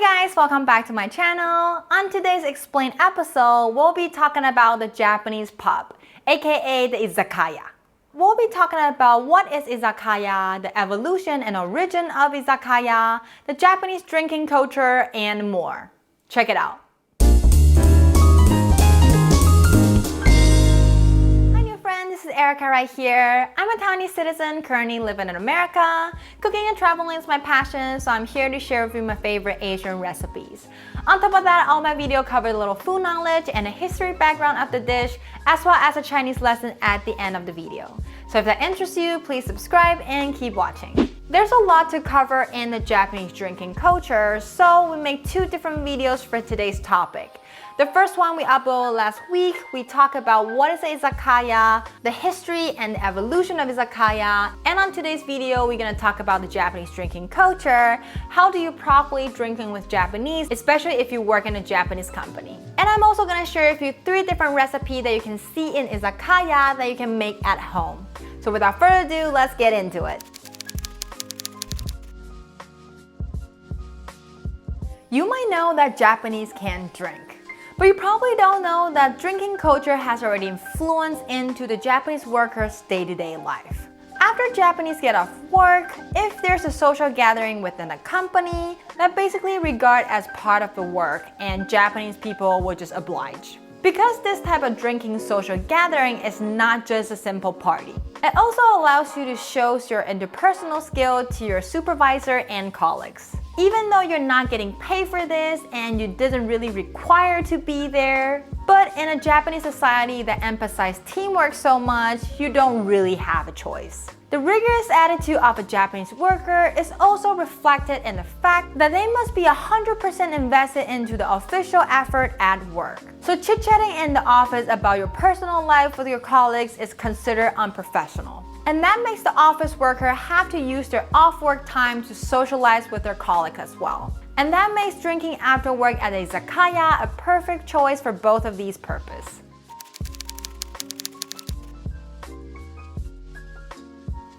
Hi guys, welcome back to my channel. On today's Explain episode, we'll be talking about the Japanese pub, aka the izakaya. We'll be talking about what is izakaya, the evolution and origin of izakaya, the Japanese drinking culture, and more. Check it out. This is Erica right here. I'm a Taiwanese citizen currently living in America. Cooking and traveling is my passion, so I'm here to share with you my favorite Asian recipes. On top of that, all my videos cover a little food knowledge and a history background of the dish, as well as a Chinese lesson at the end of the video. So if that interests you, please subscribe and keep watching. There's a lot to cover in the Japanese drinking culture, so we make two different videos for today's topic. The first one we uploaded last week, we talk about what is a izakaya, the history and the evolution of izakaya, and on today's video, we're gonna talk about the Japanese drinking culture, how do you properly drinking with Japanese, especially if you work in a Japanese company. And I'm also gonna share with you 3 different recipes that you can see in izakaya that you can make at home. So without further ado, let's get into it. You might know that Japanese can drink. But you probably don't know that drinking culture has already influenced into the Japanese workers' day-to-day life. After Japanese get off work, if there's a social gathering within a company, that basically regard as part of the work and Japanese people will just oblige. Because this type of drinking social gathering is not just a simple party. It also allows you to show your interpersonal skill to your supervisor and colleagues. Even though you're not getting paid for this and you didn't really require to be there, but in a Japanese society that emphasizes teamwork so much, you don't really have a choice. The rigorous attitude of a Japanese worker is also reflected in the fact that they must be 100% invested into the official effort at work. So chit-chatting in the office about your personal life with your colleagues is considered unprofessional. And that makes the office worker have to use their off-work time to socialize with their colleagues as well. And that makes drinking after work at a izakaya a perfect choice for both of these purposes.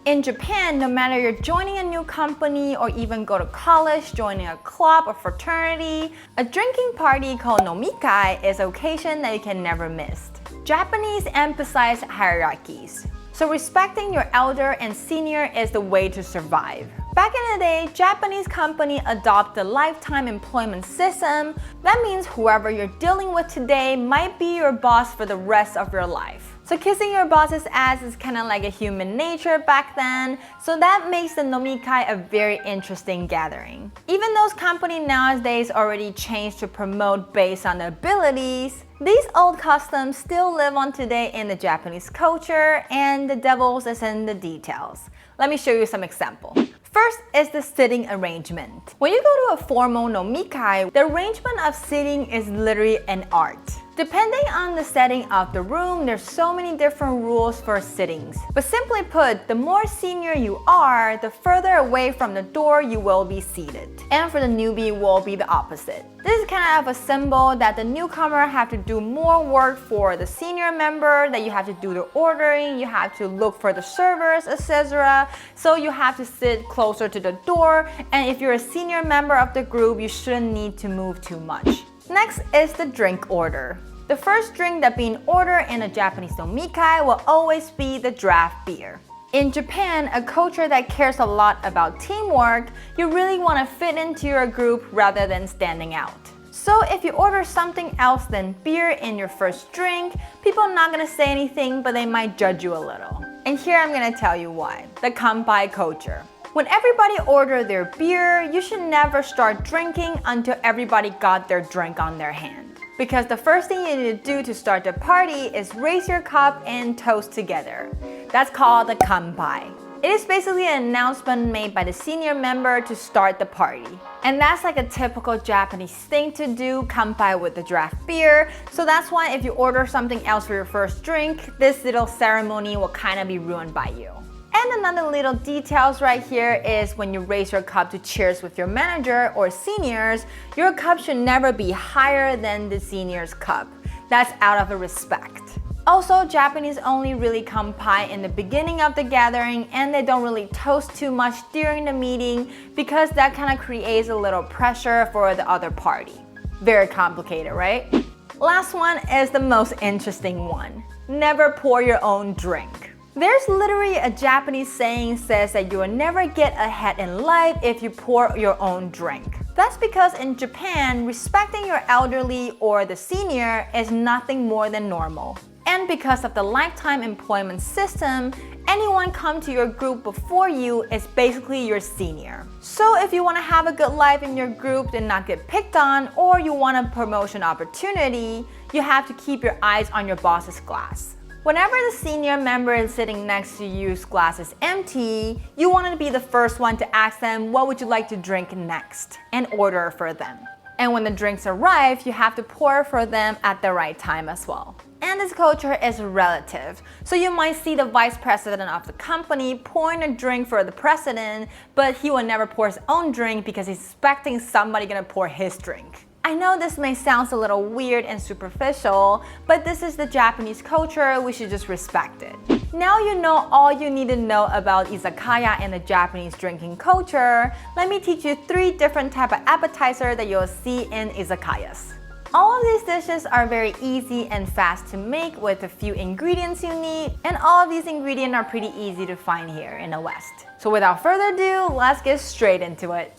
In Japan, no matter you're joining a new company or even go to college, joining a club or fraternity, a drinking party called nomikai is an occasion that you can never miss. Japanese emphasize hierarchies. So respecting your elder and senior is the way to survive. Back in the day, Japanese company adopt the lifetime employment system. That means whoever you're dealing with today might be your boss for the rest of your life. So kissing your boss's ass is kind of like a human nature back then, so that makes the nomikai a very interesting gathering. Even those companies nowadays already changed to promote based on the abilities, these old customs still live on today in the Japanese culture, and the devil is in the details. Let me show you some examples. First is the sitting arrangement. When you go to a formal nomikai, the arrangement of sitting is literally an art. Depending on the setting of the room, there's so many different rules for sittings. But simply put, the more senior you are, the further away from the door you will be seated. And for the newbie will be the opposite. This is kind of a symbol that the newcomer have to do more work for the senior member, that you have to do the ordering, you have to look for the servers, etc. So you have to sit closer to the door, and if you're a senior member of the group, you shouldn't need to move too much. Next is the drink order. The first drink that being ordered in a Japanese nomikai will always be the draft beer. In Japan, a culture that cares a lot about teamwork, you really want to fit into your group rather than standing out. So if you order something else than beer in your first drink, people are not going to say anything, but they might judge you a little. And here I'm going to tell you why. The kanpai culture. When everybody orders their beer, you should never start drinking until everybody got their drink on their hand. Because the first thing you need to do to start the party is raise your cup and toast together. That's called the kanpai. It is basically an announcement made by the senior member to start the party. And that's like a typical Japanese thing to do, kanpai with the draft beer. So that's why if you order something else for your first drink, this little ceremony will kind of be ruined by you. And another little details right here is when you raise your cup to cheers with your manager or seniors, your cup should never be higher than the senior's cup. That's out of a respect. Also, Japanese only really come pie in the beginning of the gathering and they don't really toast too much during the meeting because that kind of creates a little pressure for the other party. Very complicated, right? Last one is the most interesting one. Never pour your own drink. There's literally a Japanese saying says that you will never get ahead in life if you pour your own drink. That's because in Japan, respecting your elderly or the senior is nothing more than normal. And because of the lifetime employment system, anyone come to your group before you is basically your senior. So if you want to have a good life in your group and not get picked on, or you want a promotion opportunity, you have to keep your eyes on your boss's glass. Whenever the senior member is sitting next to you's glass is empty, you want to be the first one to ask them what would you like to drink next and order for them. And when the drinks arrive, you have to pour for them at the right time as well. And this culture is relative. So you might see the vice president of the company pouring a drink for the president, but he will never pour his own drink because he's expecting somebody gonna pour his drink. I know this may sound a little weird and superficial, but this is the Japanese culture, we should just respect it. Now you know all you need to know about izakaya and the Japanese drinking culture. Let me teach you 3 different types of appetizers that you'll see in izakayas. All of these dishes are very easy and fast to make with a few ingredients you need, and all of these ingredients are pretty easy to find here in the West. So without further ado, let's get straight into it.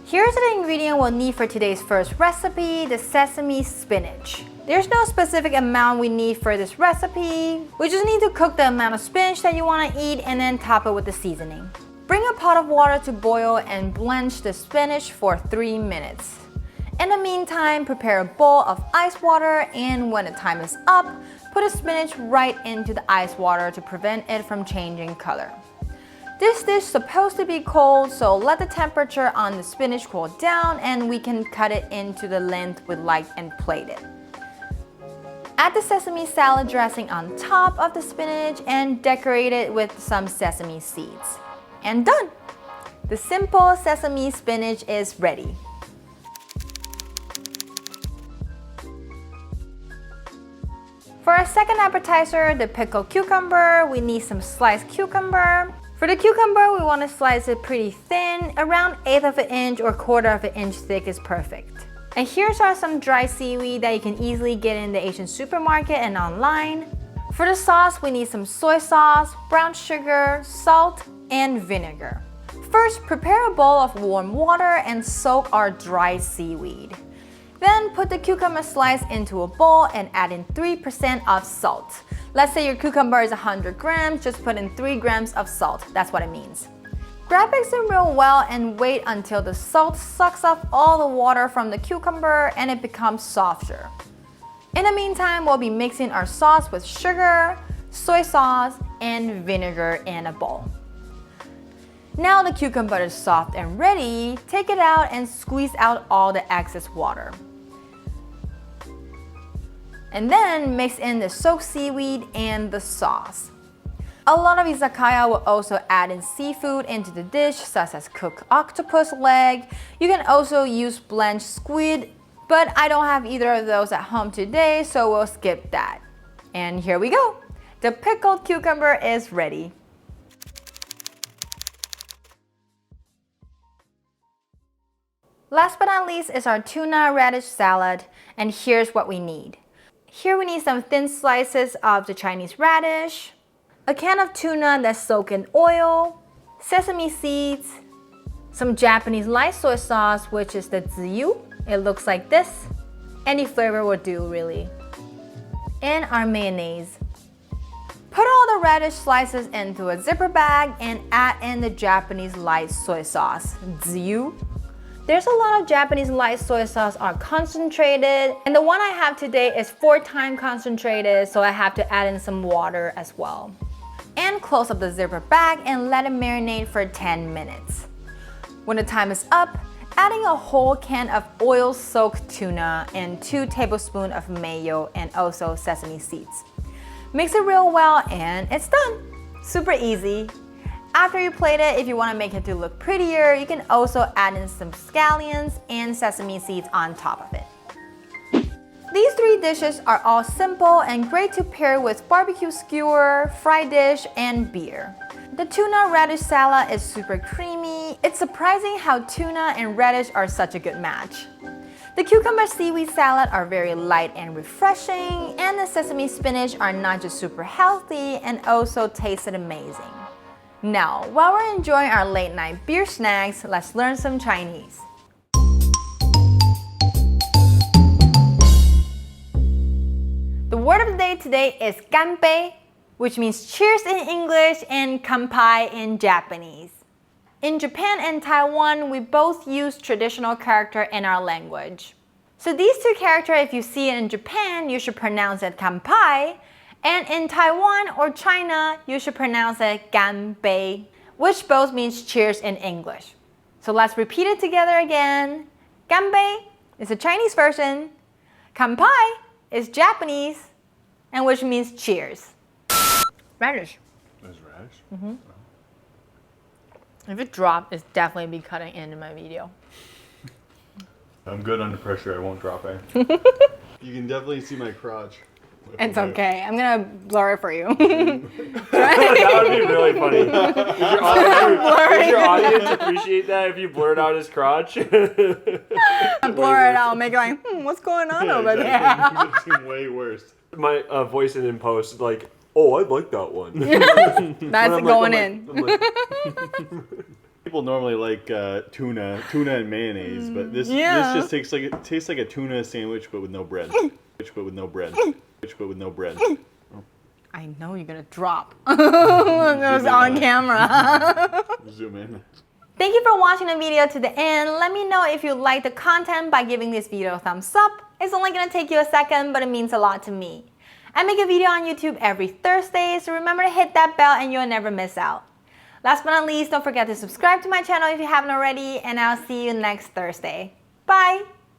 Here's the ingredient we'll need for today's first recipe, the sesame spinach. There's no specific amount we need for this recipe. We just need to cook the amount of spinach that you want to eat and then top it with the seasoning. Bring a pot of water to boil and blanch the spinach for 3 minutes. In the meantime, prepare a bowl of ice water, and when the time is up, put the spinach right into the ice water to prevent it from changing color. This dish is supposed to be cold, so let the temperature on the spinach cool down and we can cut it into the length we like and plate it. Add the sesame salad dressing on top of the spinach and decorate it with some sesame seeds. And done! The simple sesame spinach is ready. For our second appetizer, the pickled cucumber, we need some sliced cucumber. For the cucumber, we want to slice it pretty thin, around 1/8 of an inch or 1/4 of an inch thick is perfect. And here's some dry seaweed that you can easily get in the Asian supermarket and online. For the sauce, we need some soy sauce, brown sugar, salt, and vinegar. First, prepare a bowl of warm water and soak our dry seaweed. Then put the cucumber slice into a bowl and add in 3% of salt. Let's say your cucumber is 100 grams, just put in 3 grams of salt. That's what it means. Grab mix it real well and wait until the salt sucks up all the water from the cucumber and it becomes softer. In the meantime, we'll be mixing our sauce with sugar, soy sauce, and vinegar in a bowl. Now the cucumber is soft and ready, take it out and squeeze out all the excess water. And then mix in the soaked seaweed and the sauce. A lot of izakaya will also add in seafood into the dish, such as cooked octopus leg. You can also use blanched squid, but I don't have either of those at home today, so we'll skip that. And here we go. The pickled cucumber is ready. Last but not least is our tuna radish salad, and here's what we need. Here we need some thin slices of the Chinese radish, a can of tuna that's soaked in oil, sesame seeds, some Japanese light soy sauce, which is the ziyu. It looks like this. Any flavor will do, really. And our mayonnaise. Put all the radish slices into a zipper bag and add in the Japanese light soy sauce, ziyu. There's a lot of Japanese light soy sauce are concentrated, and the one I have today is 4 times concentrated, so I have to add in some water as well. And close up the zipper bag and let it marinate for 10 minutes. When the time is up, adding a whole can of oil-soaked tuna and 2 tablespoons of mayo and also sesame seeds. Mix it real well and it's done. Super easy. After you plate it, if you want to make it to look prettier, you can also add in some scallions and sesame seeds on top of it. These 3 dishes are all simple and great to pair with barbecue skewer, fried dish, and beer. The tuna radish salad is super creamy. It's surprising how tuna and radish are such a good match. The cucumber seaweed salad are very light and refreshing, and the sesame spinach are not just super healthy and also tasted amazing. Now, while we're enjoying our late night beer snacks, let's learn some Chinese. The word of the day today is ganbei, which means cheers in English and kanpai in Japanese. In Japan and Taiwan, we both use traditional character in our language. So these 2 characters, if you see it in Japan, you should pronounce it kanpai, and in Taiwan or China, you should pronounce it ganbei, which both means cheers in English. So let's repeat it together again. Ganbei is the Chinese version, kanpai is Japanese, and which means cheers. Radish. There's radish? Mm-hmm. If it dropped, it's definitely be cutting into my video. I'm good under pressure, I won't drop it. You can definitely see my crotch. It's okay. I'm gonna blur it for you. That would be really funny. Would your audience appreciate that if you blurred out his crotch? Blur it out, make it like, what's going on over there? It seems way worse. My voice in post, like, oh, I like that one. That's going in. People normally like tuna and mayonnaise, but this just tastes like a tuna sandwich, but with no bread. I know you're gonna drop. It was on camera. Zoom in. Thank you for watching the video to the end. Let me know if you like the content by giving this video a thumbs up. It's only gonna take you a second, but it means a lot to me. I make a video on YouTube every Thursday, so remember to hit that bell and you'll never miss out. Last but not least, don't forget to subscribe to my channel if you haven't already, and I'll see you next Thursday. Bye!